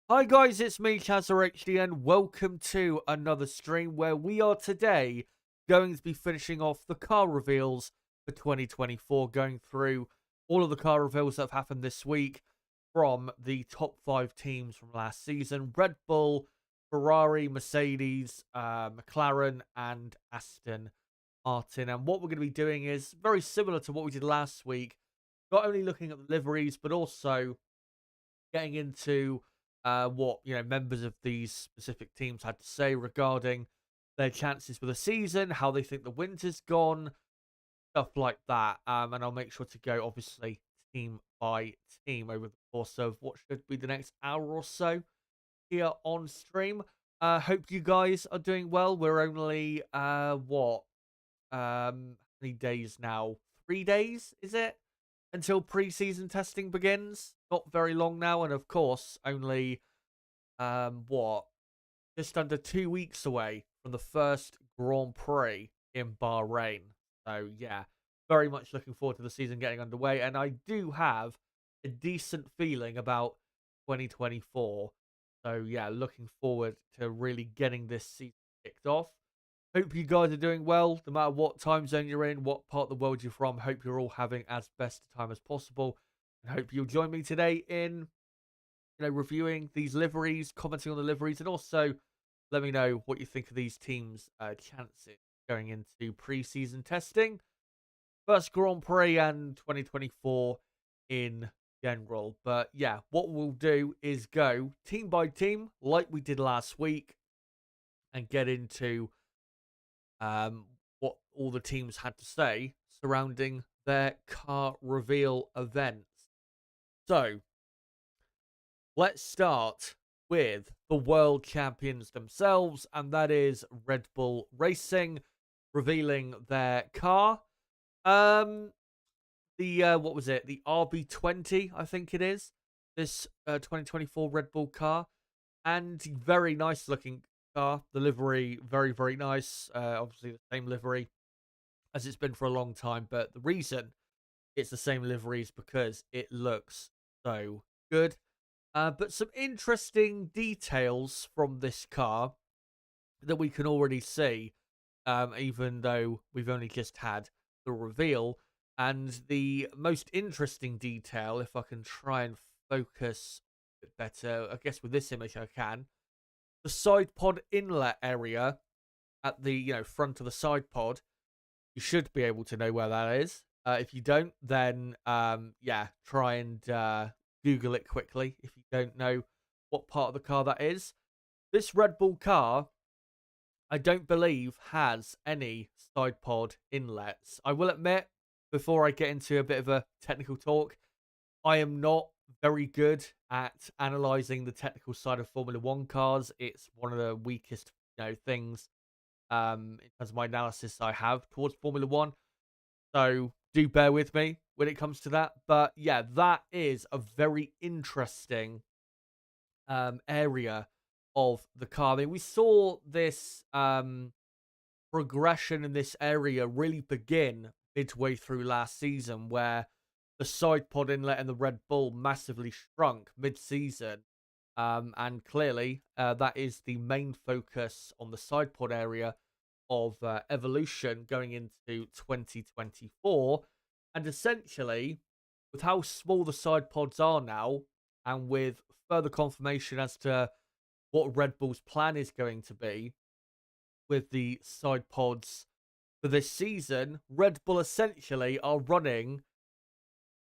Hi guys, it's me, HD, and welcome to another stream where we are today going to be finishing off the car reveals for 2024, going through all of the car reveals that have happened this week from the top 5 teams from last season: Red Bull, Ferrari, Mercedes, McLaren, and Aston Martin. And what we're going to be doing is very similar to what we did last week, not only looking at the liveries, but also getting into what members of these specific teams had to say regarding their chances for the season, how they think the winter's gone, stuff like that. And I'll make sure to go obviously team by team over the course of what should be the next hour or so here on stream. Hope you guys are doing well. We're only how many days now? 3 days, is it? Until preseason testing begins. Not very long now, and of course, only what? Just under 2 weeks away from the first Grand Prix in Bahrain. So yeah, very much looking forward to the season getting underway, and I do have a decent feeling about 2024. So yeah, looking forward to really getting this season kicked off. Hope you guys are doing well, no matter what time zone you're in, what part of the world you're from. Hope you're all having as best a time as possible. And hope you'll join me today in, reviewing these liveries, commenting on the liveries, and also let me know what you think of these teams' chances going into pre-season testing. First Grand Prix and 2024 in general. But yeah, what we'll do is go team by team, like we did last week, and get into what all the teams had to say surrounding their car reveal events. So let's start with the world champions themselves, and that is Red Bull Racing revealing their car. The what was it? The RB20, I think it is. This 2024 Red Bull car, and very nice looking car. The livery, very, very nice. Obviously, the same livery as it's been for a long time. But the reason it's the same livery is because it looks so good. But some interesting details from this car that we can already see, even though we've only just had the reveal. And the most interesting detail, if I can try and focus a bit better, I guess with this image I can, the side pod inlet area at the front of the side pod. You should be able to know where that is. If you don't, then yeah, try and Google it quickly if you don't know what part of the car that is. This Red Bull car, I don't believe, has any side pod inlets. I will admit, before I get into a bit of a technical talk, I am not very good at analyzing the technical side of Formula One cars. It's one of the weakest, things in terms of my analysis I have towards Formula One. So do bear with me when it comes to that. But yeah, that is a very interesting area of the car. I mean, we saw this progression in this area really begin midway through last season, where the side pod inlet and the Red Bull massively shrunk mid-season. And clearly, that is the main focus on the side pod area of evolution going into 2024. And essentially, with how small the side pods are now, and with further confirmation as to what Red Bull's plan is going to be with the side pods for this season, Red Bull essentially are running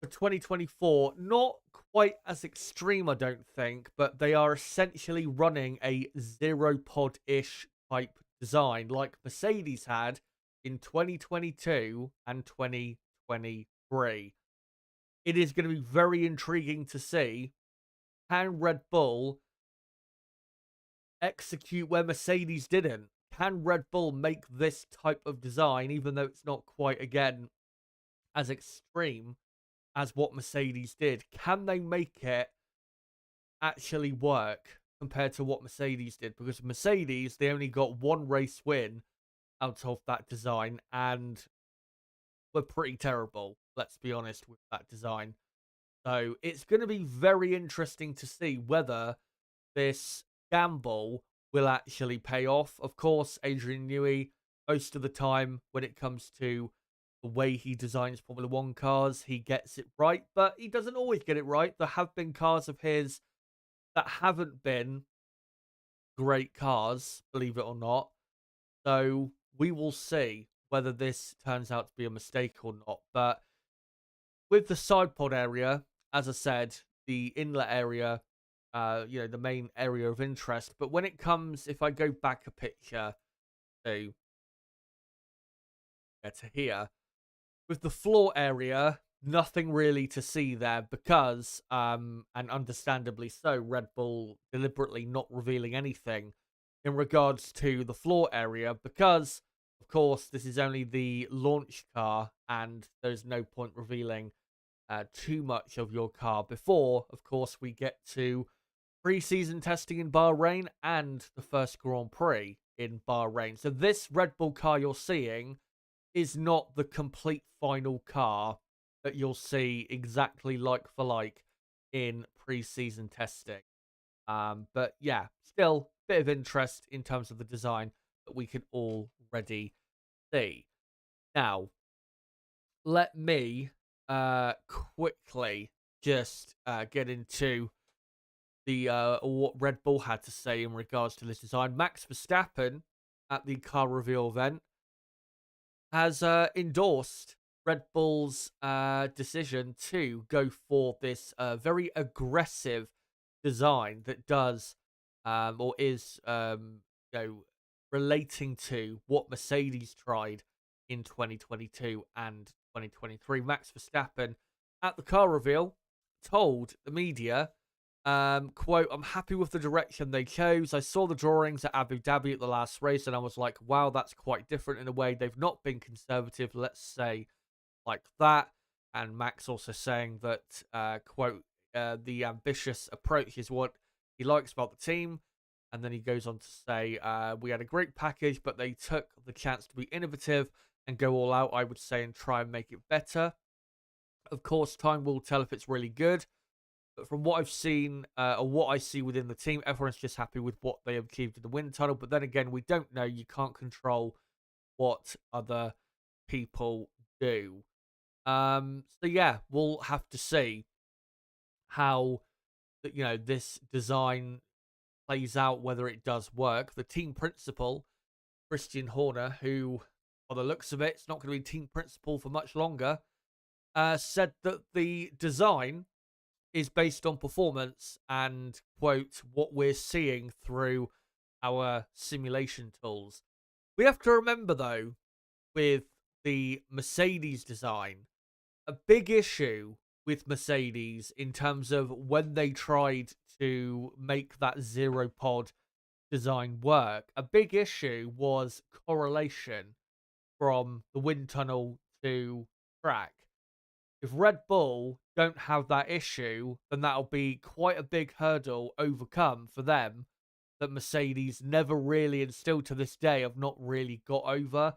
for 2024, not quite as extreme, I don't think, but they are essentially running a zero pod ish type design like Mercedes had in 2022 and 2023. It is going to be very intriguing to see, can Red Bull execute where Mercedes didn't? Can Red Bull make this type of design, even though it's not quite, again, as extreme as what Mercedes did? Can they make it actually work compared to what Mercedes did? Because Mercedes, they only got one race win out of that design and were pretty terrible, let's be honest, with that design. So it's going to be very interesting to see whether this gamble will actually pay off. Of course, Adrian Newey, most of the time when it comes to the way he designs Formula One cars, he gets it right, but he doesn't always get it right. There have been cars of his that haven't been great cars, believe it or not. So we will see whether this turns out to be a mistake or not. But with the side pod area, as I said, the inlet area, the main area of interest. But when it comes, if I go back a picture to, to here, with the floor area, nothing really to see there because, and understandably so, Red Bull deliberately not revealing anything in regards to the floor area because, of course, this is only the launch car and there's no point revealing too much of your car before, of course, we get to pre-season testing in Bahrain and the first Grand Prix in Bahrain. So this Red Bull car you're seeing is not the complete final car that you'll see exactly like for like in pre-season testing. But yeah, still a bit of interest in terms of the design that we can already see. Now, let me quickly just get into the what Red Bull had to say in regards to this design. Max Verstappen at the car reveal event has endorsed Red Bull's decision to go for this very aggressive design that does or is relating to what Mercedes tried in 2022 and 2023. Max Verstappen at the car reveal told the media, quote, "I'm happy with the direction they chose. I saw the drawings at Abu Dhabi at the last race and I was like, wow, that's quite different in a way. They've not been conservative, let's say, like that." And Max also saying that, quote, "the ambitious approach is what he likes about the team." And then he goes on to say, "We had a great package, but they took the chance to be innovative and go all out, I would say, and try and make it better. Of course, time will tell if it's really good. But from what I've seen, or what I see within the team, everyone's just happy with what they have achieved in the wind tunnel. But then again, we don't know. You can't control what other people do. So yeah, we'll have to see how this design plays out, whether it does work. The team principal, Christian Horner, who, by the looks of it, it's not going to be team principal for much longer, said that the design is based on performance and, quote, what we're seeing through our simulation tools. We have to remember, though, with the Mercedes design, a big issue with Mercedes in terms of when they tried to make that zero pod design work, a big issue was correlation from the wind tunnel to track. If Red Bull don't have that issue, then that'll be quite a big hurdle overcome for them that Mercedes never really, and still to this day, have not really got over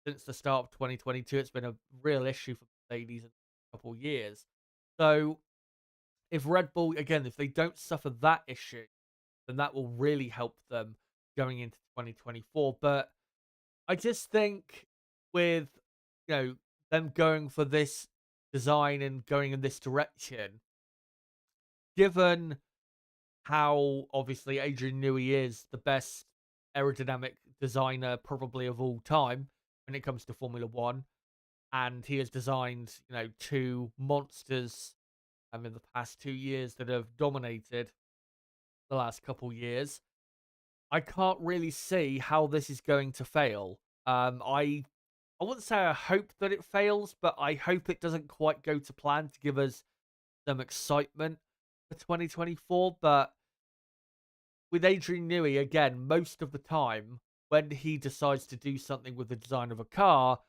since the start of 2022. It's been a real issue for Mercedes in a couple of years. So if Red Bull, again, if they don't suffer that issue, then that will really help them going into 2024. But I just think with, them going for this design and going in this direction, given how obviously Adrian Newey is the best aerodynamic designer probably of all time when it comes to Formula One, and he has designed, two monsters in the past 2 years that have dominated the last couple years. I can't really see how this is going to fail. I wouldn't say I hope that it fails, but I hope it doesn't quite go to plan to give us some excitement for 2024. But with Adrian Newey, again, most of the time, when he decides to do something with the design of a car,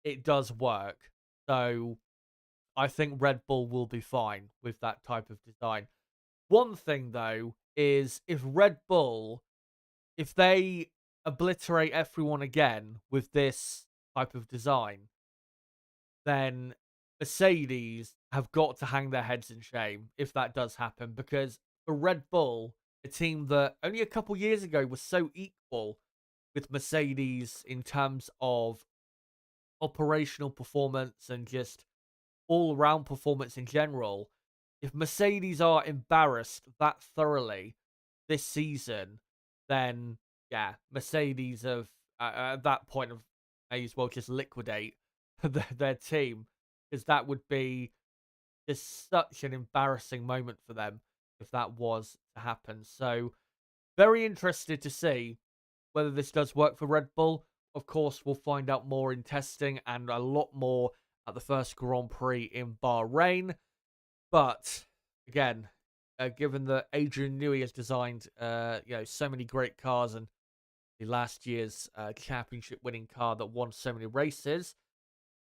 it does work. So I think Red Bull will be fine with that type of design. One thing, though, is if they obliterate everyone again with this type of design, then Mercedes have got to hang their heads in shame if that does happen. Because for Red Bull, a team that only a couple years ago was so equal with Mercedes in terms of operational performance and just all around performance in general. If Mercedes are embarrassed that thoroughly this season, then yeah, Mercedes have at that point of may as well just liquidate their team, because that would be just such an embarrassing moment for them if that was to happen. So very interested to see whether this does work for Red Bull. Of course, we'll find out more in testing and a lot more at the first Grand Prix in Bahrain. But again, given that Adrian Newey has designed, so many great cars, and the last year's championship-winning car that won so many races,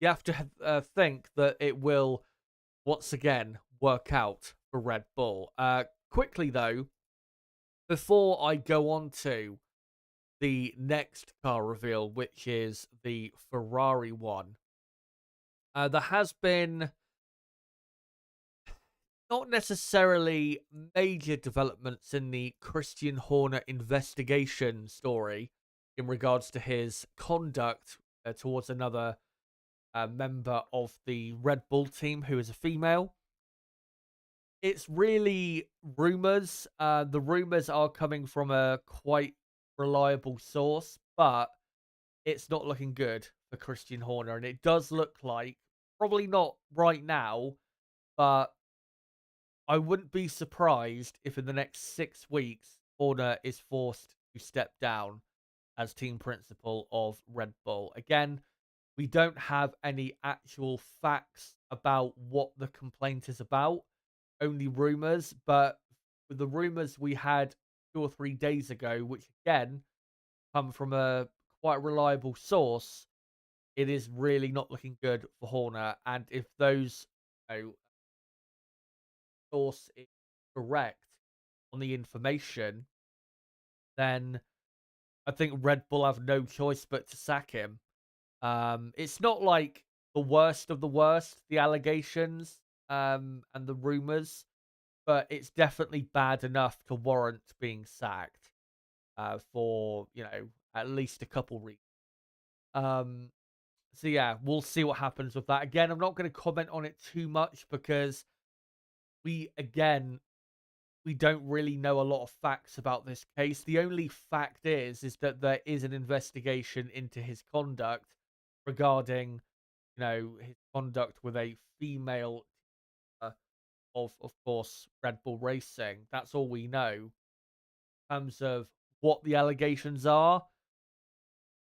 you have to think that it will once again work out for Red Bull. Quickly though, before I go on to the next car reveal, which is the Ferrari one, there has been not necessarily major developments in the Christian Horner investigation story in regards to his conduct towards another member of the Red Bull team who is a female. It's really rumors. The rumors are coming from a quite reliable source, but it's not looking good for Christian Horner. And it does look like, probably not right now, but I wouldn't be surprised if in the next 6 weeks, Horner is forced to step down as team principal of Red Bull. Again, we don't have any actual facts about what the complaint is about, only rumors. But with the rumors we had 2 or 3 days ago, which again come from a quite reliable source, it is really not looking good for Horner. And if those source is correct on the information, then I think Red Bull have no choice but to sack him. It's not like the worst of the worst, the allegations and the rumors, but it's definitely bad enough to warrant being sacked for, at least a couple reasons. Um, so yeah, we'll see what happens with that. Again, I'm not going to comment on it too much because we don't really know a lot of facts about this case. The only fact is that there is an investigation into his conduct regarding, his conduct with a female uh, of course, Red Bull Racing. That's all we know. In terms of what the allegations are,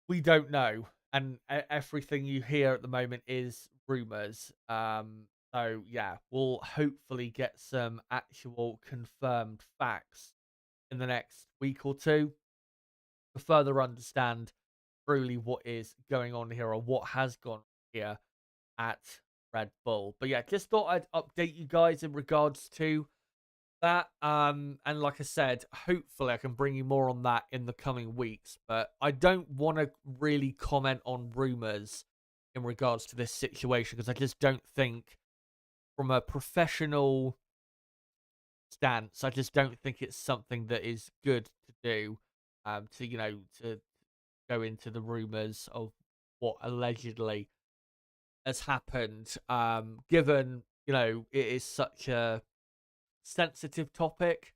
we don't know. And everything you hear at the moment is rumors. So yeah, we'll hopefully get some actual confirmed facts in the next week or two to further understand truly what is going on here, or what has gone on here at Red Bull. But yeah, just thought I'd update you guys in regards to that. And like I said, hopefully I can bring you more on that in the coming weeks. But I don't want to really comment on rumors in regards to this situation, because I just don't think, from a professional stance, I just don't think it's something that is good to do. To go into the rumors of what allegedly has happened. Given it is such a sensitive topic,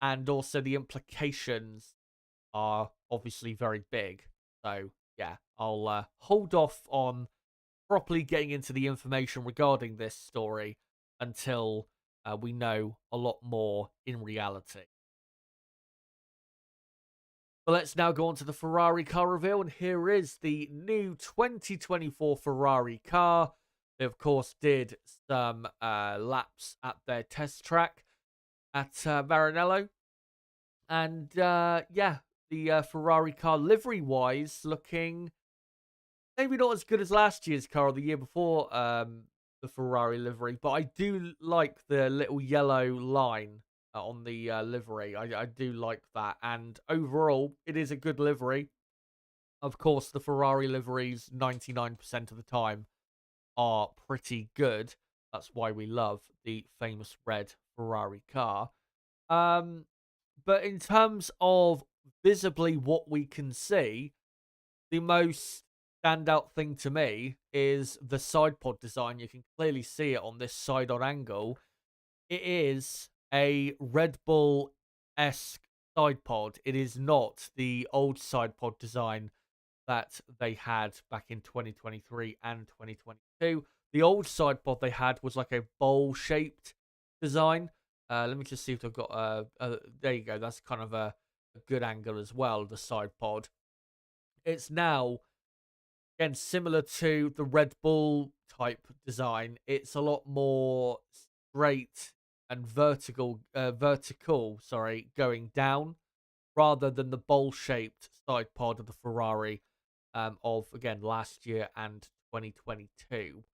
and also the implications are obviously very big. So yeah, I'll hold off on properly getting into the information regarding this story until we know a lot more in reality. But let's now go on to the Ferrari car reveal, and here is the new 2024 Ferrari car. They, of course, did some laps at their test track at Maranello. And yeah, the Ferrari car livery-wise looking maybe not as good as last year's car or the year before the Ferrari livery, but I do like the little yellow line on the livery. I do like that. And overall, it is a good livery. Of course, the Ferrari liveries 99% of the time are pretty good. That's why we love the famous red Ferrari car. Um, But in terms of visibly what we can see, the most standout thing to me is the side pod design. You can clearly see it on this side on angle. It is a Red Bull esque side pod. It is not the old side pod design that they had back in 2023 and 2022. The old side pod they had was like a bowl shaped design. Let me just see if I've got there you go. That's kind of a good angle as well. The side pod. It's now again similar to the Red Bull type design. It's a lot more straight and vertical. Sorry, going down rather than the bowl shaped side pod of the Ferrari of again last year and 2022.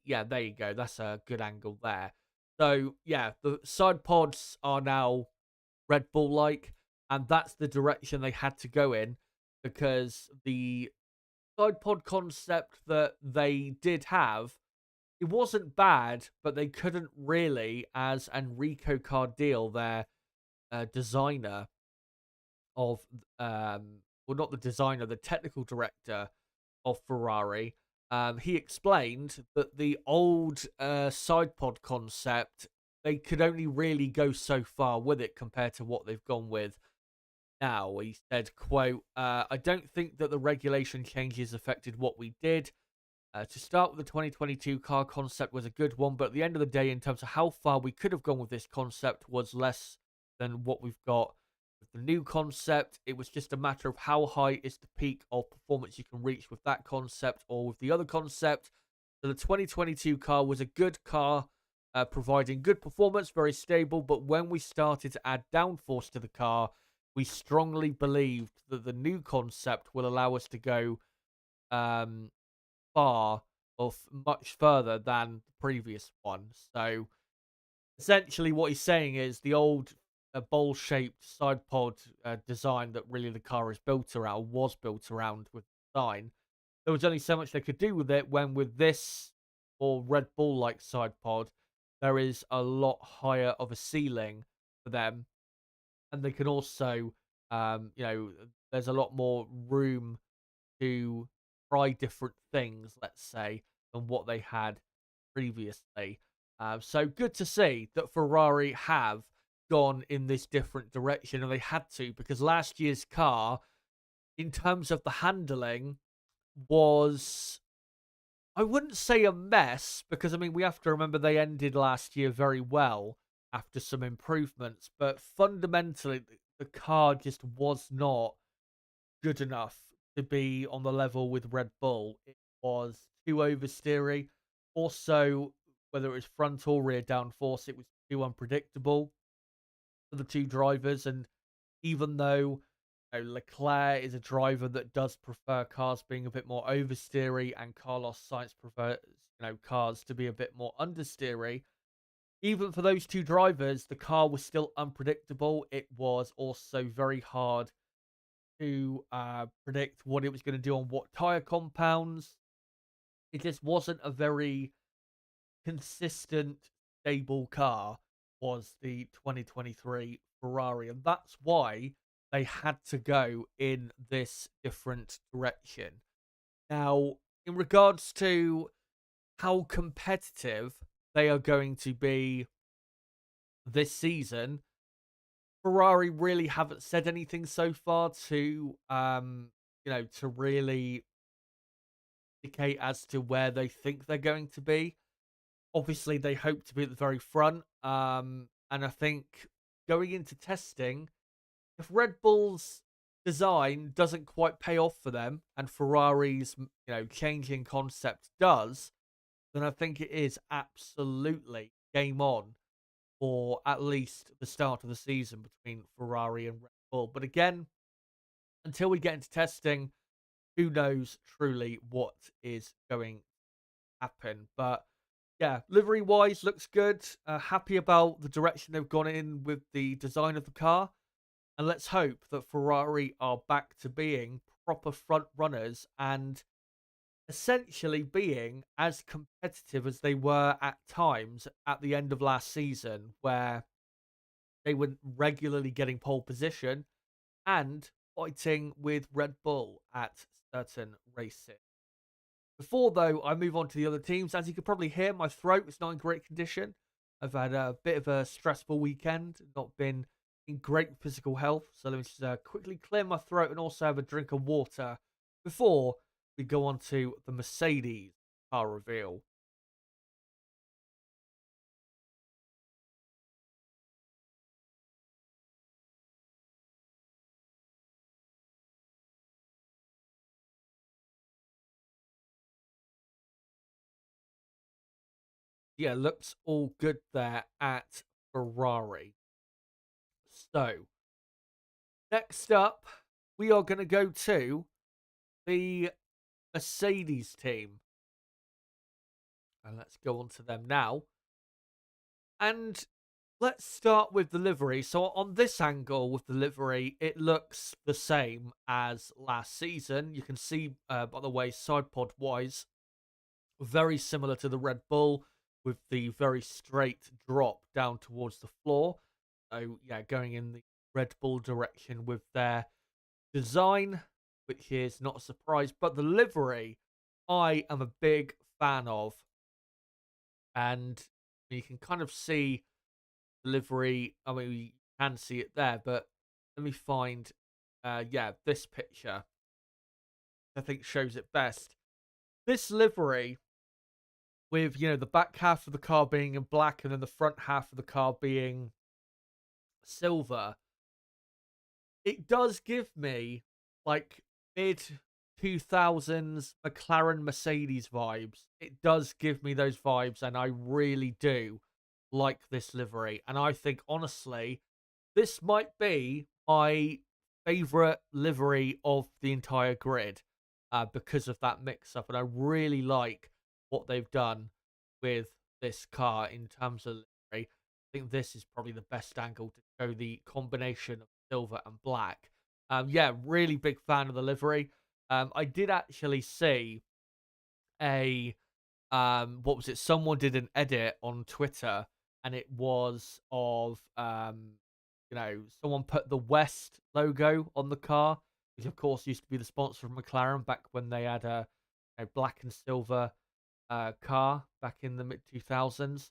Yeah, there you go. That's a good angle there. So yeah, the side pods are now Red Bull like, and that's the direction they had to go in because the side pod concept that they did have, it wasn't bad, but they couldn't really, as Enrico Cardile, their designer of well, not the designer, the technical director of Ferrari, he explained that the old side pod concept, they could only really go so far with it compared to what they've gone with now. He said, quote, I don't think that the regulation changes affected what we did. To start with, the 2022 car concept was a good one, but at the end of the day, in terms of how far we could have gone with this concept, was less than what we've got with the new concept. It was just a matter of how high is the peak of performance you can reach with that concept or with the other concept. So the 2022 car was a good car, providing good performance, very stable, but when we started to add downforce to the car, we strongly believed that the new concept will allow us to go um, far or much further than the previous one. So essentially, what he's saying is the old bowl-shaped side pod design that really the car is built around was built around with design. There was only so much they could do with it. When with this or Red Bull-like side pod, there is a lot higher of a ceiling for them, and they can also, there's a lot more room to try different things, let's say, than what they had previously. So good to see that Ferrari have gone in this different direction, and they had to because last year's car, in terms of the handling, was, I wouldn't say a mess because I mean we have to remember they ended last year very well after some improvements, but fundamentally the car just was not good enough to be on the level with Red Bull. It was too oversteery. Also, whether it was front or rear downforce, it was too unpredictable for the two drivers. And even though Leclerc is a driver that does prefer cars being a bit more oversteery, and Carlos Sainz prefers cars to be a bit more understeery. Even for those two drivers, the car was still unpredictable. It was also very hard to predict what it was going to do on what tire compounds. It just wasn't a very consistent, stable car, was the 2023 Ferrari. And that's why they had to go in this different direction. Now, in regards to how competitive they are going to be this season, Ferrari really haven't said anything so far to really indicate as to where they think they're going to be. Obviously, they hope to be at the very front. And I think going into testing, if Red Bull's design doesn't quite pay off for them and Ferrari's, changing concept does, then I think it is absolutely game on for at least the start of the season between Ferrari and Red Bull. But again, until we get into testing, who knows truly what is going to happen. But yeah, livery wise, looks good. Happy about the direction they've gone in with the design of the car. And let's hope that Ferrari are back to being proper front runners and essentially being as competitive as they were at times at the end of last season, where they were regularly getting pole position and fighting with Red Bull at certain races. Before, though, I move on to the other teams, as you can probably hear, my throat is not in great condition. I've had a bit of a stressful weekend, not been in great physical health. So let me just quickly clear my throat and also have a drink of water before we go on to the Mercedes car reveal. Yeah, looks all good there at Ferrari. So, next up, we are going to go to the Mercedes team. And let's go on to them now. And let's start with the livery. So, on this angle with the livery, it looks the same as last season. You can see, by the way, side pod wise, very similar to the Red Bull with the very straight drop down towards the floor. So, yeah, going in the Red Bull direction with their design, which is not a surprise. But the livery, I am a big fan of. And you can kind of see the livery. I mean, you can see it there, but let me find, yeah, this picture I think shows it best. This livery with, the back half of the car being in black and then the front half of the car being silver, it does give me like mid 2000s McLaren Mercedes vibes. It does give me those vibes, and I really do like this livery. And I think, honestly, this might be my favorite livery of the entire grid because of that mix up. And I really like what they've done with this car in terms of livery. I think this is probably the best angle to show the combination of silver and black. Yeah, really big fan of the livery. I did actually see a what was it? Someone did an edit on Twitter, and it was of someone put the West logo on the car, which of course used to be the sponsor of McLaren back when they had a black and silver car back in the mid 2000s.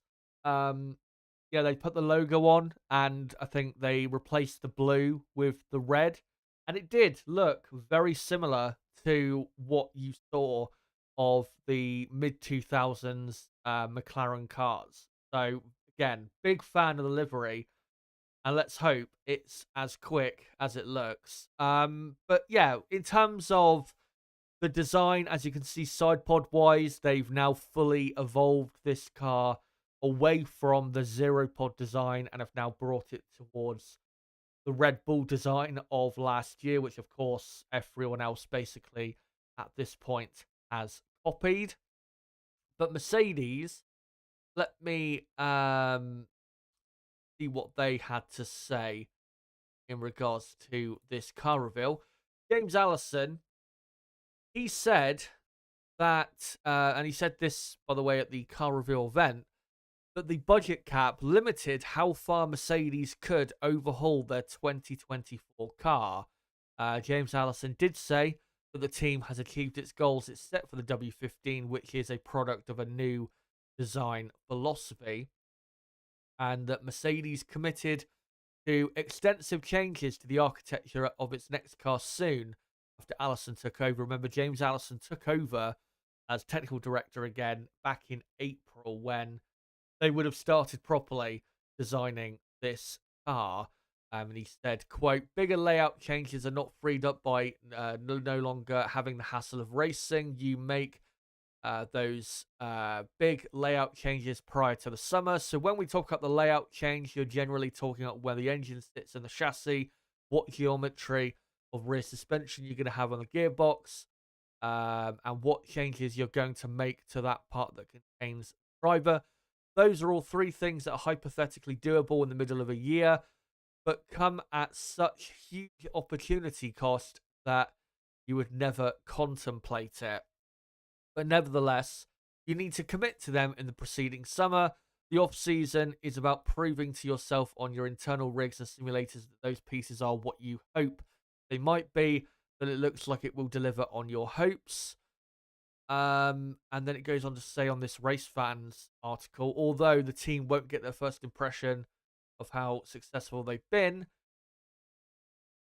Yeah, they put the logo on, and I think they replaced the blue with the red, and it did look very similar to what you saw of the mid 2000s McLaren cars. So again, big fan of the livery, and let's hope it's as quick as it looks. But yeah, in terms of the design, as you can see, side pod wise, they've now fully evolved this car away from the zero pod design and have now brought it towards the Red Bull design of last year, which of course everyone else basically at this point has copied. But Mercedes, let me see what they had to say in regards to this car reveal. James Allison, he said that, and he said this, by the way, at the car reveal event, that the budget cap limited how far Mercedes could overhaul their 2024 car. James Allison did say that the team has achieved its goals it's set for the W15, which is a product of a new design philosophy, and that Mercedes committed to extensive changes to the architecture of its next car soon after Allison took over. Remember, James Allison took over as technical director again back in April when they would have started properly designing this car. And he said, quote, bigger layout changes are not freed up by no longer having the hassle of racing. You make those big layout changes prior to the summer. So when we talk about the layout change, you're generally talking about where the engine sits in the chassis, what geometry of rear suspension you're going to have on the gearbox, and what changes you're going to make to that part that contains driver. Those are all three things that are hypothetically doable in the middle of a year, but come at such huge opportunity cost that you would never contemplate it. But nevertheless, you need to commit to them in the preceding summer. The off season is about proving to yourself on your internal rigs and simulators that those pieces are what you hope they might be, that it looks like it will deliver on your hopes. And then it goes on to say on this race fans article, although the team won't get their first impression of how successful they've been,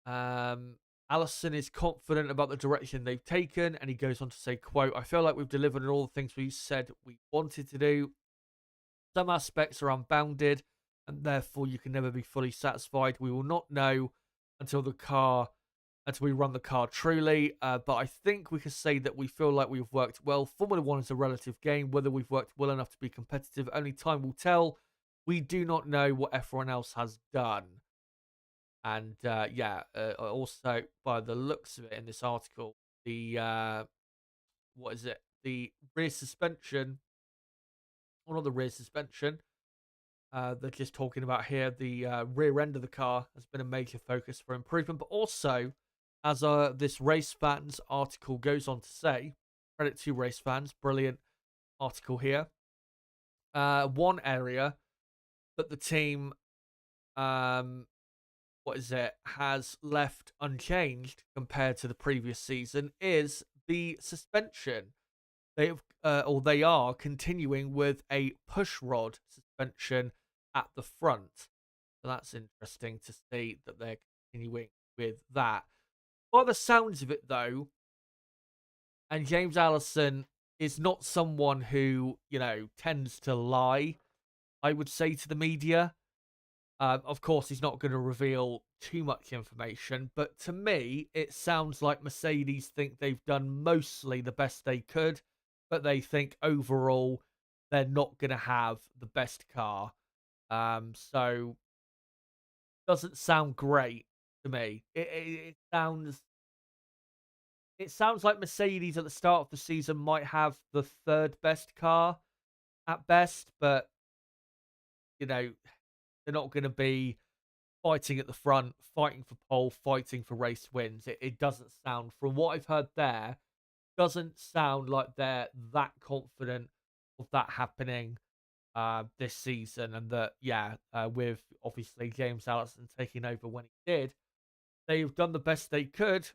Allison is confident about the direction they've taken, and he goes on to say, quote, I feel like we've delivered on all the things we said we wanted to do. Some aspects are unbounded, and therefore you can never be fully satisfied. We will not know until we run the car truly. But I think we can say that we feel like we've worked well. Formula One is a relative game. Whether we've worked well enough to be competitive, only time will tell. We do not know what everyone else has done. And also by the looks of it in this article, the what is it? The rear suspension, or not the rear suspension. They're just talking about here the rear end of the car has been a major focus for improvement, but also, as this race fans article goes on to say, credit to race fans, brilliant article here. One area that the team, has left unchanged compared to the previous season is the suspension. They are continuing with a push rod suspension at the front. So that's interesting to see that they're continuing with that. By the sounds of it, though, and James Allison is not someone who, tends to lie, I would say, to the media. Of course, he's not going to reveal too much information, but to me, it sounds like Mercedes think they've done mostly the best they could, but they think overall they're not going to have the best car. So doesn't sound great to me. It sounds like Mercedes at the start of the season might have the third best car at best, but they're not going to be fighting at the front, fighting for pole, fighting for race wins. It doesn't sound, from what I've heard there, doesn't sound like they're that confident of that happening this season. And that, with obviously James Allison taking over when he did, they've done the best they could,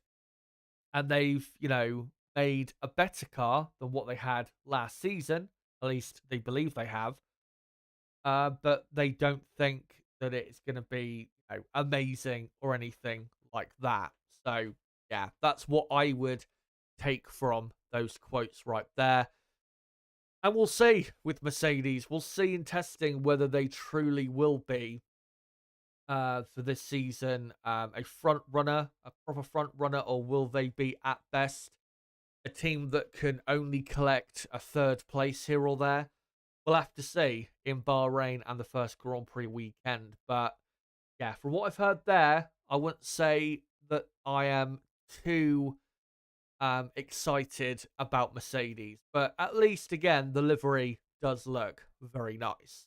and they've, made a better car than what they had last season. At least they believe they have. But they don't think that it's going to be amazing or anything like that. So, yeah, that's what I would take from those quotes right there. And we'll see with Mercedes. We'll see in testing whether they truly will be, for this season, a front runner, a proper front runner, or will they be at best a team that can only collect a third place here or there? We'll have to see in Bahrain and the first Grand Prix weekend. But yeah, from what I've heard there, I wouldn't say that I am too excited about Mercedes. But at least, again, the livery does look very nice.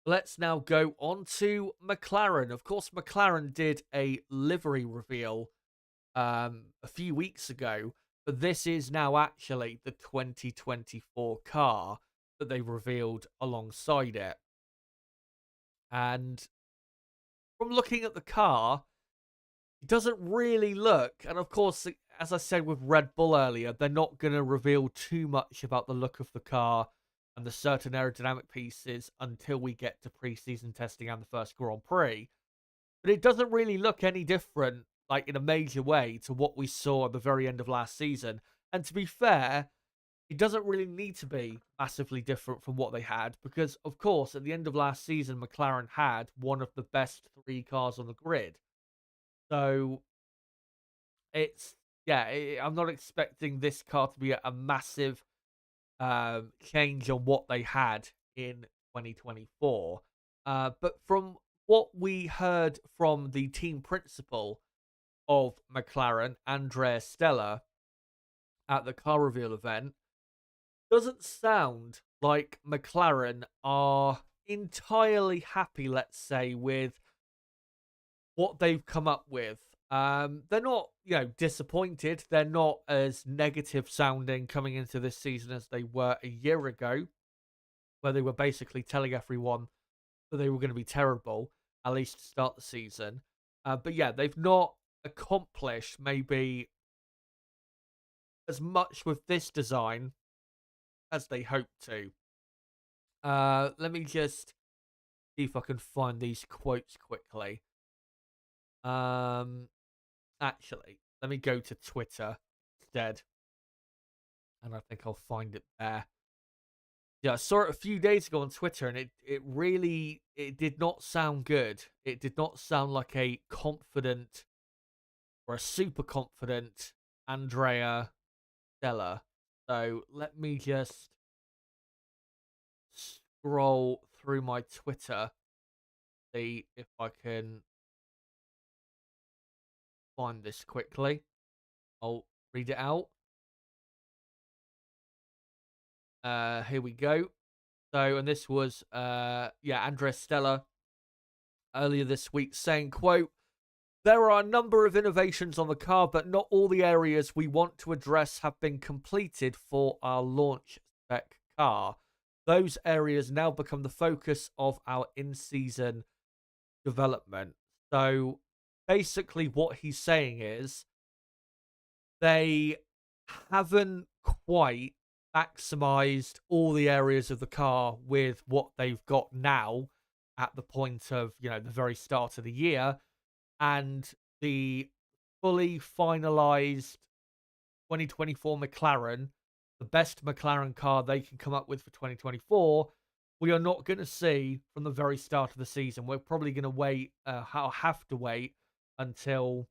Let's now go on to McLaren. Of course, McLaren did a livery reveal a few weeks ago, but this is now actually the 2024 car that they revealed alongside it. And from looking at the car, it doesn't really look, and of course, as I said with Red Bull earlier, they're not going to reveal too much about the look of the car and the certain aerodynamic pieces until we get to pre-season testing and the first Grand Prix. But it doesn't really look any different, like in a major way, to what we saw at the very end of last season. And to be fair, it doesn't really need to be massively different from what they had, because, of course, at the end of last season, McLaren had one of the best three cars on the grid. So I'm not expecting this car to be a massive change on what they had in 2024. But from what we heard from the team principal of McLaren, Andrea Stella, at the car reveal event, doesn't sound like McLaren are entirely happy, let's say, with what they've come up with. They're not, disappointed. They're not as negative sounding coming into this season as they were a year ago. where they were basically telling everyone that they were going to be terrible, at least to start the season. But yeah, they've not accomplished maybe as much with this design as they hoped to. Let me just see if I can find these quotes quickly. Actually, let me go to Twitter instead, and I think I'll find it there. Yeah, I saw it a few days ago on Twitter, and it really it did not sound good. It did not sound like a confident or a super confident Andrea Stella. So let me just scroll through my Twitter, see if I can find this quickly. I'll read it out. Here we go. So, and this was Andrea Stella earlier this week saying, quote, "There are a number of innovations on the car, but not all the areas we want to address have been completed for our launch spec car. Those areas now become the focus of our in-season development." So basically what he's saying is they haven't quite maximized all the areas of the car with what they've got now at the point of, the very start of the year. And the fully finalized 2024 McLaren, the best McLaren car they can come up with for 2024, we are not going to see from the very start of the season. We're probably going to wait, have to wait until,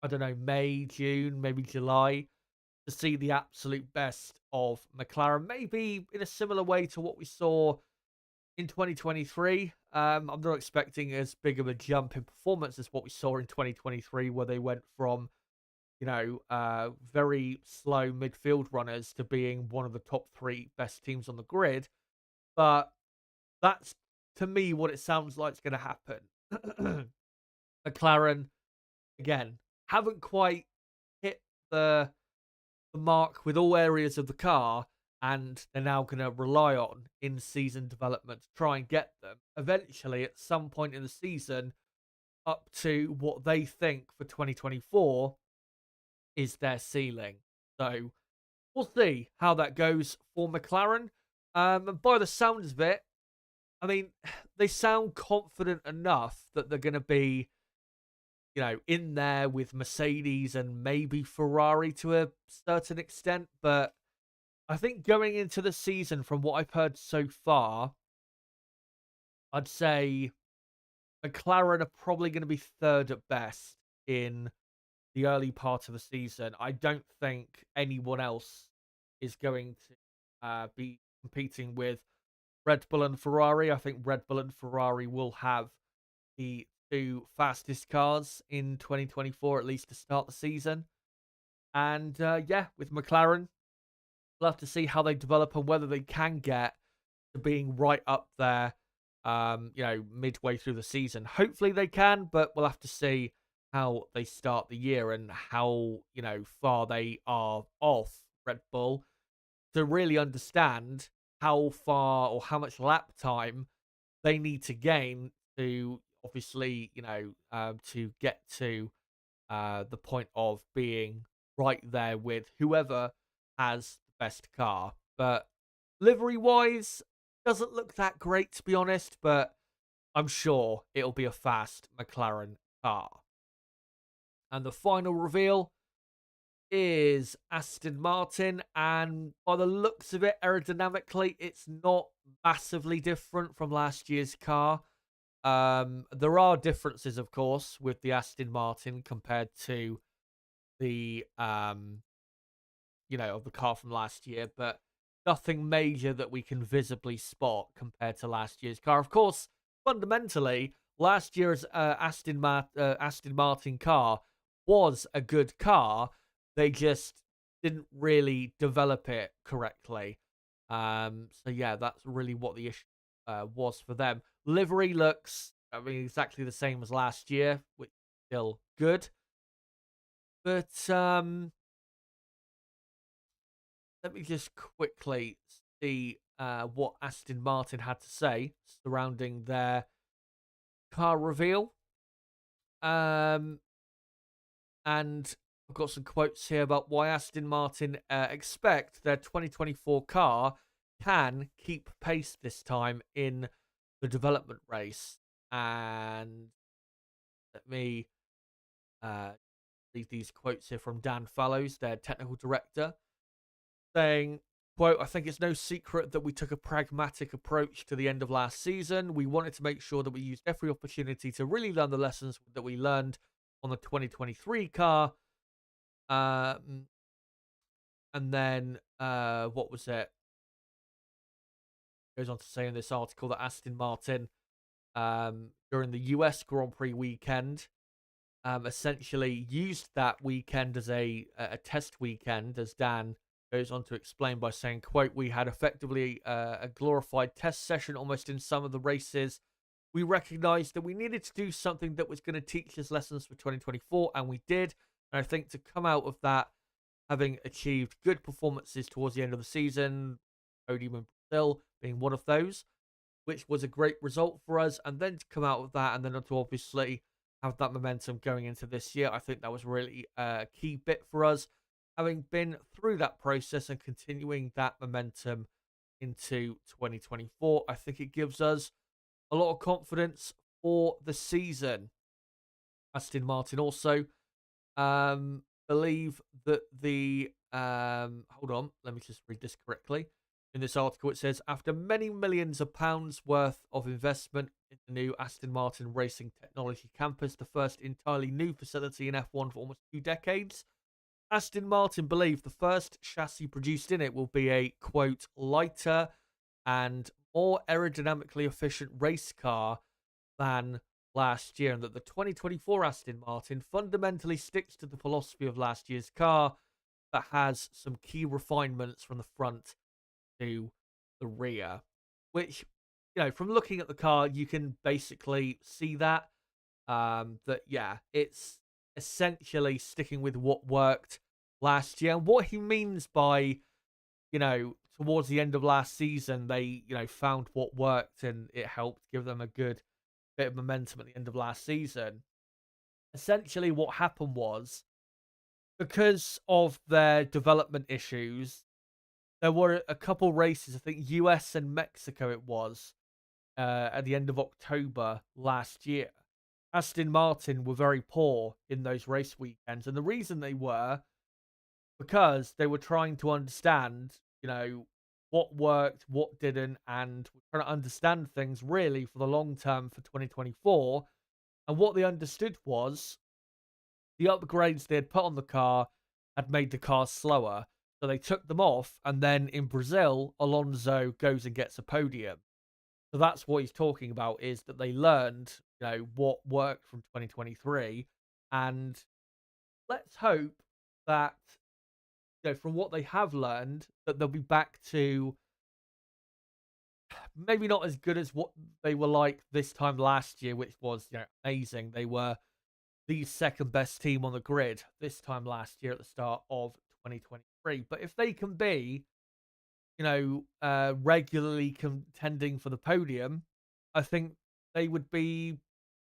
I don't know, May, June, maybe July to see the absolute best of McLaren. Maybe in a similar way to what we saw in 2023. I'm not expecting as big of a jump in performance as what we saw in 2023, where they went from, very slow midfield runners to being one of the top 3 best teams on the grid. But that's, to me, what it sounds like is going to happen. McLaren, again, haven't quite hit the mark with all areas of the car, and they're now going to rely on in-season development to try and get them eventually at some point in the season up to what they think for 2024 is their ceiling. So we'll see how that goes for McLaren. And by the sounds of it, I mean, they sound confident enough that they're going to be, in there with Mercedes and maybe Ferrari to a certain extent. But I think going into the season, from what I've heard so far, I'd say McLaren are probably going to be third at best in the early part of the season. I don't think anyone else is going to be competing with Red Bull and Ferrari. I think Red Bull and Ferrari will have the 2 fastest cars in 2024, at least to start the season. And with McLaren, we'll have to see how they develop and whether they can get to being right up there, midway through the season. Hopefully they can, but we'll have to see how they start the year and how, far they are off Red Bull to really understand how far or how much lap time they need to gain to obviously, to get to the point of being right there with whoever has the best car. But livery wise, doesn't look that great, to be honest, but I'm sure it'll be a fast McLaren car. And the final reveal is Aston Martin, and by the looks of it, aerodynamically, it's not massively different from last year's car. There are differences, of course, with the Aston Martin compared to the of the car from last year, but nothing major that we can visibly spot compared to last year's car. Of course, fundamentally, last year's Aston Martin car was a good car. They just didn't really develop it correctly. So yeah, that's really what the issue was for them. Livery looks, exactly the same as last year, which is still good. But let me just quickly see what Aston Martin had to say surrounding their car reveal. And I've got some quotes here about why Aston Martin expect their 2024 car can keep pace this time in the development race. And let me read these quotes here from Dan Fallows, their technical director, saying, quote, "I think it's no secret that we took a pragmatic approach to the end of last season. We wanted to make sure that we used every opportunity to really learn the lessons that we learned on the 2023 car." And then, what was it? Goes on to say in this article that Aston Martin, during the US Grand Prix weekend, essentially used that weekend as a test weekend, as Dan goes on to explain by saying, quote, "We had effectively a glorified test session almost in some of the races. We recognized that we needed to do something that was going to teach us lessons for 2024, and we did. And I think to come out of that, having achieved good performances towards the end of the season, podium in Brazil being one of those, which was a great result for us, and then to come out of that and then to obviously have that momentum going into this year, I think that was really a key bit for us. Having been through that process and continuing that momentum into 2024, I think it gives us a lot of confidence for the season." Aston Martin also believe that the hold on, let me just read this correctly. In this article, it says, after many millions of pounds worth of investment in the new Aston Martin Racing Technology Campus, the first entirely new facility in F1 for almost 2 decades, Aston Martin believe the first chassis produced in it will be a, quote, lighter and more aerodynamically efficient race car than last year, and that the 2024 Aston Martin fundamentally sticks to the philosophy of last year's car, but has some key refinements from the front to the rear, which, you know, from looking at the car, you can basically see that, that, yeah, it's essentially sticking with what worked last year. And what he means by, you know, towards the end of last season, they, you know, found what worked and it helped give them a good bit of momentum at the end of last season. Essentially, what happened was, because of their development issues, there were a couple races, I think US and Mexico it was, at the end of October last year. Aston Martin were very poor in those race weekends. And the reason they were, because they were trying to understand, you know, what worked, what didn't, and trying to understand things really for the long term for 2024. And what they understood was the upgrades they had put on the car had made the car slower. So they took them off, and then in Brazil, Alonso goes and gets a podium. So that's what he's talking about, is that they learned, you know, what worked from 2023. And let's hope that, you know, from what they have learned, that they'll be back to maybe not as good as what they were like this time last year, which was, you know, amazing. They were the second best team on the grid this time last year at the start of 2023. But if they can be, you know, regularly contending for the podium, I think they would be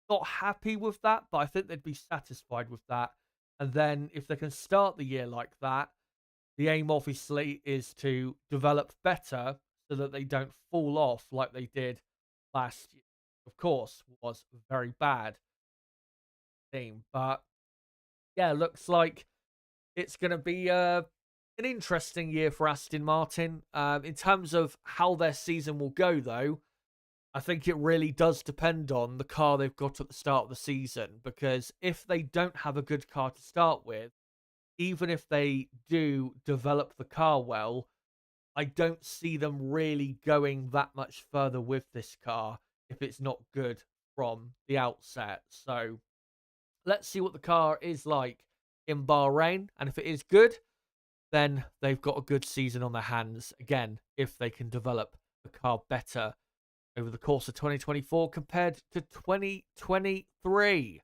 not happy with that, but I think they'd be satisfied with that. And then if they can start the year like that, the aim obviously is to develop better so that they don't fall off like they did last year. Of course, was a very bad team, but yeah, looks like it's going to be an interesting year for Aston Martin. In terms of how their season will go, though, I think it really does depend on the car they've got at the start of the season, because if they don't have a good car to start with, even if they do develop the car well, I don't see them really going that much further with this car if it's not good from the outset. So let's see what the car is like in Bahrain, and if it is good, then they've got a good season on their hands again if they can develop the car better over the course of 2024 compared to 2023.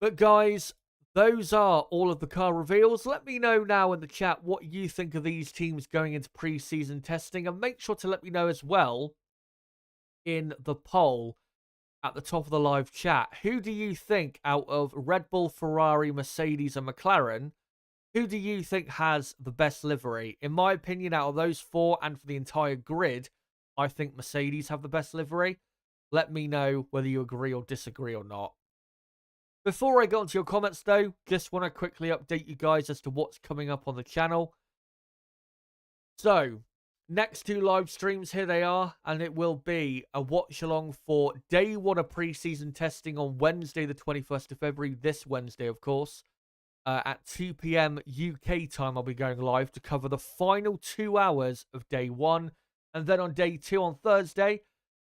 But guys, those are all of the car reveals. Let me know now in the chat what you think of these teams going into pre-season testing, and make sure to let me know as well in the poll at the top of the live chat. Who do you think out of Red Bull, Ferrari, Mercedes, and McLaren, who do you think has the best livery? In my opinion, out of those four and for the entire grid, I think Mercedes have the best livery. Let me know whether you agree or disagree or not. Before I go into your comments, though, just want to quickly update you guys as to what's coming up on the channel. So, next two live streams, here they are, and it will be a watch-along for day one of pre-season testing on Wednesday, the 21st of February, this Wednesday, of course. At 2 p.m. UK time, I'll be going live to cover the final 2 hours of day one. And then on day two on Thursday,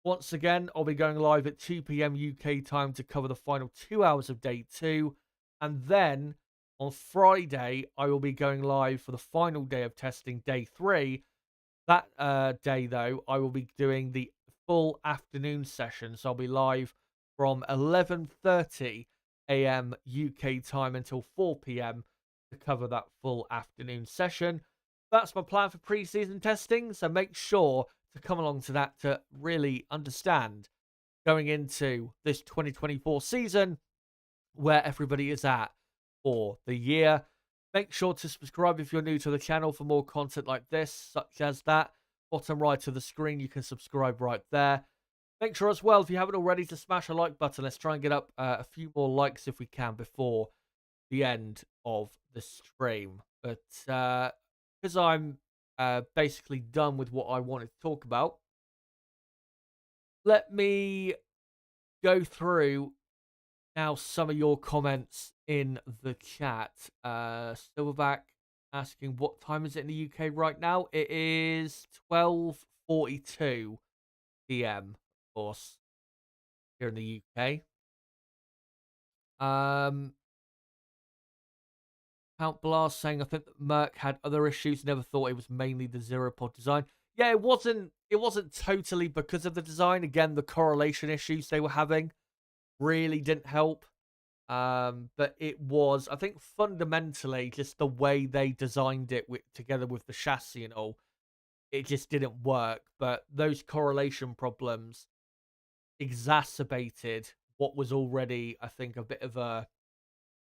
once again, I'll be going live at 2 p.m. UK time to cover the final 2 hours of day two. And then on Friday, I will be going live for the final day of testing, day three. That day, though, I will be doing the full afternoon session. So I'll be live from 11:30 a.m. UK time until 4 p.m. to cover that full afternoon session. That's my plan for pre-season testing. So make sure to come along to that to really understand going into this 2024 season where everybody is at for the year. Make sure to subscribe if you're new to the channel for more content like this, such as that. Bottom right of the screen, you can subscribe right there. Make sure as well, if you haven't already, to smash a like button. Let's try and get up a few more likes if we can before the end of the stream. But because I'm basically done with what I wanted to talk about, let me go through now some of your comments in the chat. Silverback asking, what time is it in the UK right now? It is 12:42 p.m., of course, here in the UK. Count Blast saying, I think that Merc had other issues, never thought it was mainly the zero pod design. Yeah, it wasn't totally because of the design. Again, the correlation issues they were having really didn't help. But it was, I think, fundamentally just the way they designed it together with the chassis and all. It just didn't work. But those correlation problems exacerbated what was already, I think, a bit of a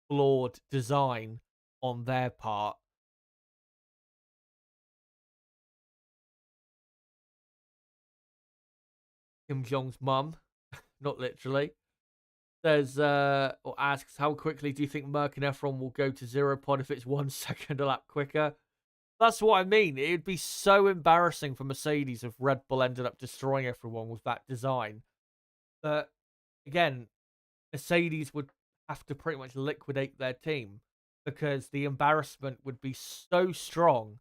flawed design on their part. Kim Jong's mum, not literally, says or asks, how quickly do you think Merc and F1 will go to zero pod if it's 1 second a lap quicker? That's what I mean. It'd be so embarrassing for Mercedes if Red Bull ended up destroying everyone with that design. But again, Mercedes would have to pretty much liquidate their team because the embarrassment would be so strong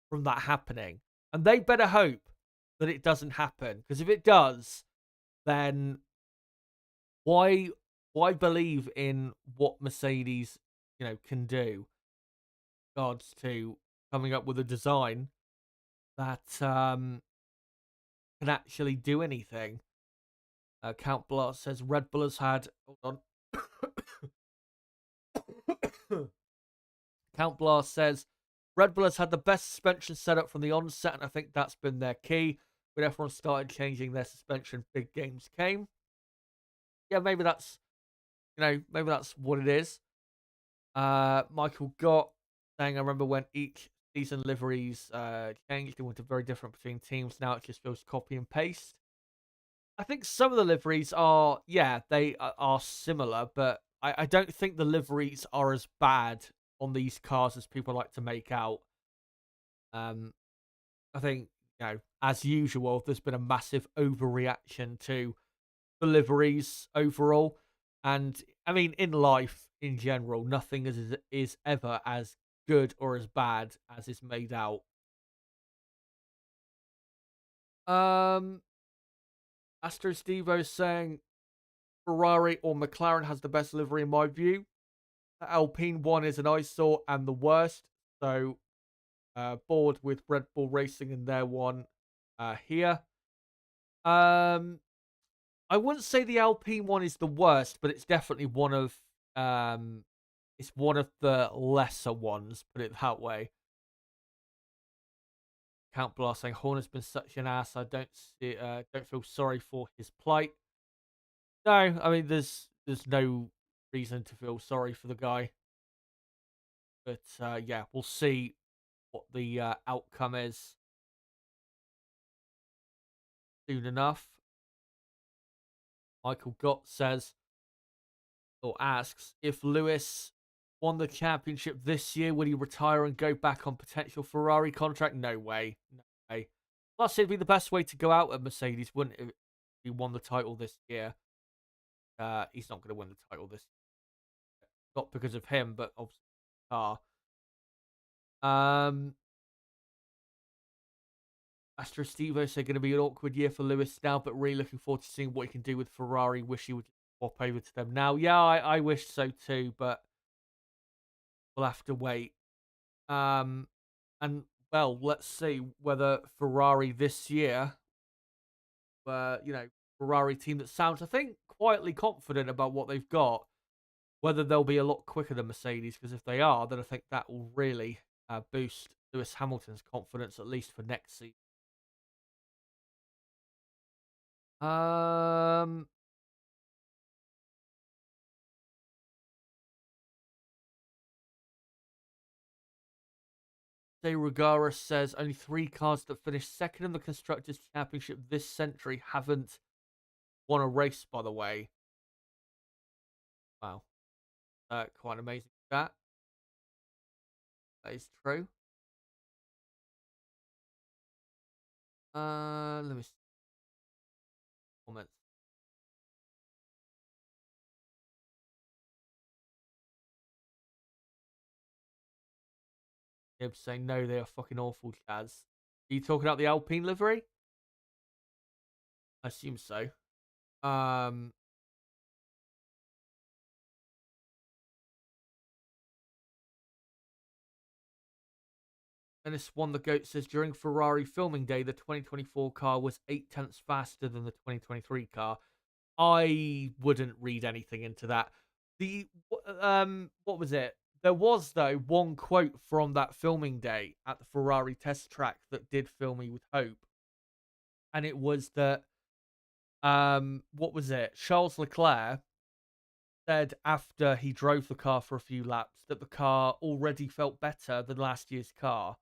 from that happening. And they better hope that it doesn't happen, because if it does, then why believe in what Mercedes, can do? Regards to coming up with a design that can actually do anything. Count Blast says Red Bull has had. Hold on. Count Blast says Red Bull has had the best suspension setup from the onset, and I think that's been their key. When everyone started changing their suspension, big games came. Yeah, maybe that's what it is. Michael Gott saying, I remember when each season liveries changed, it went very different between teams. Now it just feels copy and paste. I think some of the liveries are, they are similar, but I don't think the liveries are as bad on these cars as people like to make out. I think, as usual, there's been a massive overreaction to the liveries overall. And, I mean, in life, in general, nothing is ever as good or as bad as is made out. Astro Stevo is saying Ferrari or McLaren has the best livery in my view. The Alpine one is an eyesore and the worst. So, bored with Red Bull Racing and their one here. I wouldn't say the Alpine one is the worst, but it's definitely one of It's one of the lesser ones, put it that way. Count Blast saying Horner's been such an ass. I don't feel sorry for his plight. No, I mean there's no reason to feel sorry for the guy. But yeah, we'll see what the outcome is soon enough. Michael Gott says or asks if Lewis won the championship this year, would he retire and go back on potential Ferrari contract? No way. No way. Plus, it'd be the best way to go out at Mercedes, wouldn't it? If he won the title this year. He's not going to win the title this year. Not because of him, but obviously the car. Astro Stevo said going to be an awkward year for Lewis now, but really looking forward to seeing what he can do with Ferrari. Wish he would swap over to them now. Yeah, I wish so too, but we'll have to wait. And well, let's see whether Ferrari this year, Ferrari team that sounds, I think, quietly confident about what they've got, whether they'll be a lot quicker than Mercedes. Because if they are, then I think that will really boost Lewis Hamilton's confidence, at least for next season. De Rugara says only 3 cars that finished second in the Constructors' Championship this century haven't won a race, by the way. Wow. Quite amazing that. That is true. Let me see. Comments. Gibbs saying no, they are fucking awful, Chaz. Are you talking about the Alpine livery? I assume so. Dennis One the Goat says during Ferrari filming day, the 2024 car was 0.8 faster than the 2023 car. I wouldn't read anything into that. What was it? There was though one quote from that filming day at the Ferrari test track that did fill me with hope, and it was that what was it? Charles Leclerc said after he drove the car for a few laps that the car already felt better than last year's car.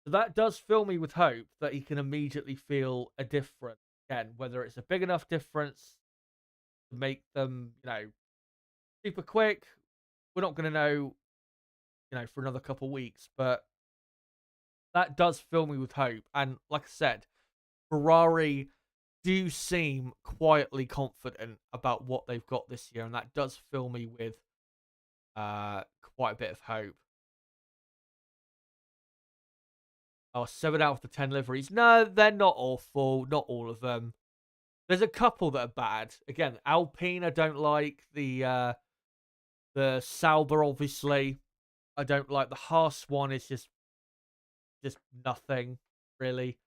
So that does fill me with hope that he can immediately feel a difference again, whether it's a big enough difference to make them, super quick. We're not going to know, for another couple of weeks, but that does fill me with hope. And like I said, Ferrari do seem quietly confident about what they've got this year, and that does fill me with quite a bit of hope. Oh, 7 out of the 10 liveries. No, they're not awful. Not all of them. There's a couple that are bad. Again, Alpine I don't like. The Sauber, obviously, I don't like. The Haas one is just nothing, really.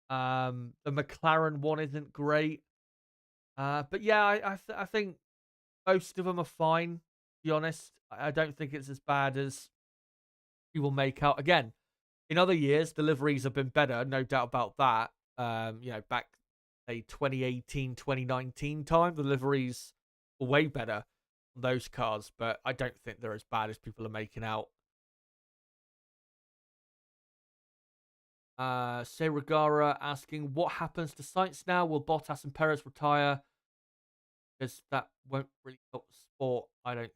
The McLaren one isn't great. But yeah, I think most of them are fine, to be honest. I don't think it's as bad as people make out. Again, in other years, deliveries have been better, no doubt about that. Back, say, 2018, 2019 time, deliveries were way better on those cars, but I don't think they're as bad as people are making out. Serugara asking, what happens to Sainz now? Will Bottas and Perez retire? Because that won't really help the sport, I don't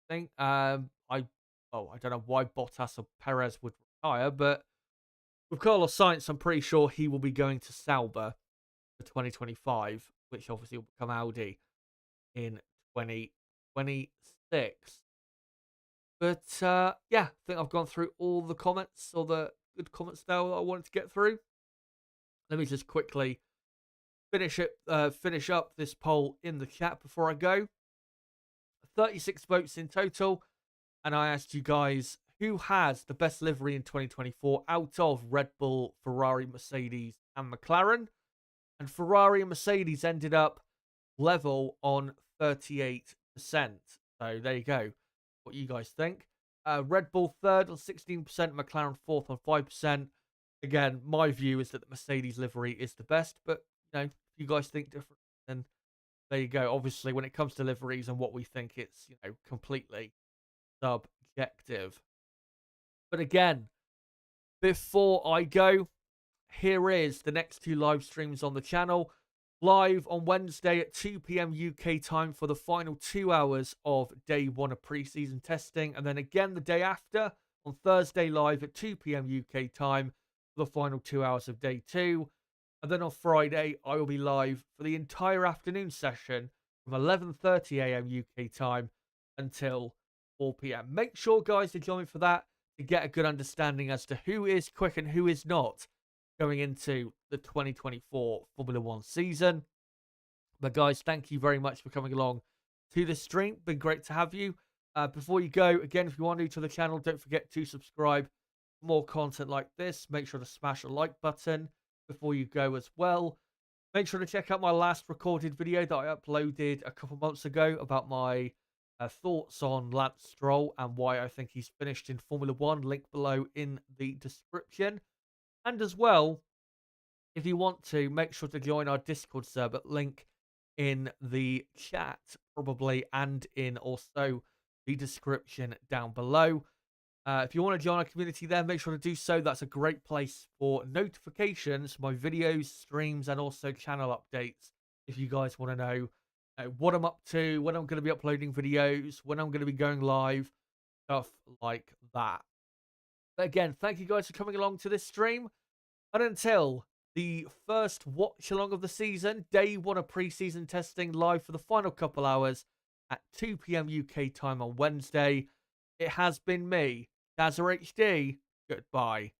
think. I don't know why Bottas or Perez would retire, but with Carlos Sainz, I'm pretty sure he will be going to Sauber for 2025, which obviously will become Audi in 2026. But yeah, I think I've gone through all the comments, all the good comments now that I wanted to get through. Let me just quickly finish up this poll in the chat before I go. 36 votes in total, and I asked you guys who has the best livery in 2024 out of Red Bull, Ferrari, Mercedes, and McLaren. And Ferrari and Mercedes ended up level on 38%. So there you go. what you guys think. Red Bull third on 16%, McLaren fourth on 5%. Again, my view is that the Mercedes livery is the best, but if you guys think different, then there you go. Obviously, when it comes to liveries and what we think, it's completely subjective. But again, before I go, here is the next 2 live streams on the channel. Live on Wednesday at 2 p.m. UK time for the final 2 hours of day 1 of preseason testing. And then again the day after on Thursday live at 2 p.m. UK time for the final 2 hours of day 2. And then on Friday, I will be live for the entire afternoon session from 11:30 a.m. UK time until 4 p.m. Make sure, guys, to join me for that to get a good understanding as to who is quick and who is not going into the 2024 Formula One season. But guys, thank you very much for coming along to this stream. Been great to have you. Before you go, again, if you are new to the channel, don't forget to subscribe for more content like this. Make sure to smash the like button before you go as well. Make sure to check out my last recorded video that I uploaded a couple months ago about my thoughts on Lance Stroll and why I think he's finished in Formula One. Link below in the description. And as well, if you want to, make sure to join our Discord server. Link in the chat, probably, and in also the description down below. If you want to join our community there, make sure to do so. That's a great place for notifications, my videos, streams, and also channel updates. If you guys want to know what I'm up to, when I'm going to be uploading videos, when I'm going to be going live, stuff like that. But again, thank you guys for coming along to this stream. And until the first watch along of the season, day 1 of preseason testing live for the final couple hours at 2 p.m. UK time on Wednesday, it has been me, Kazza HD. Goodbye.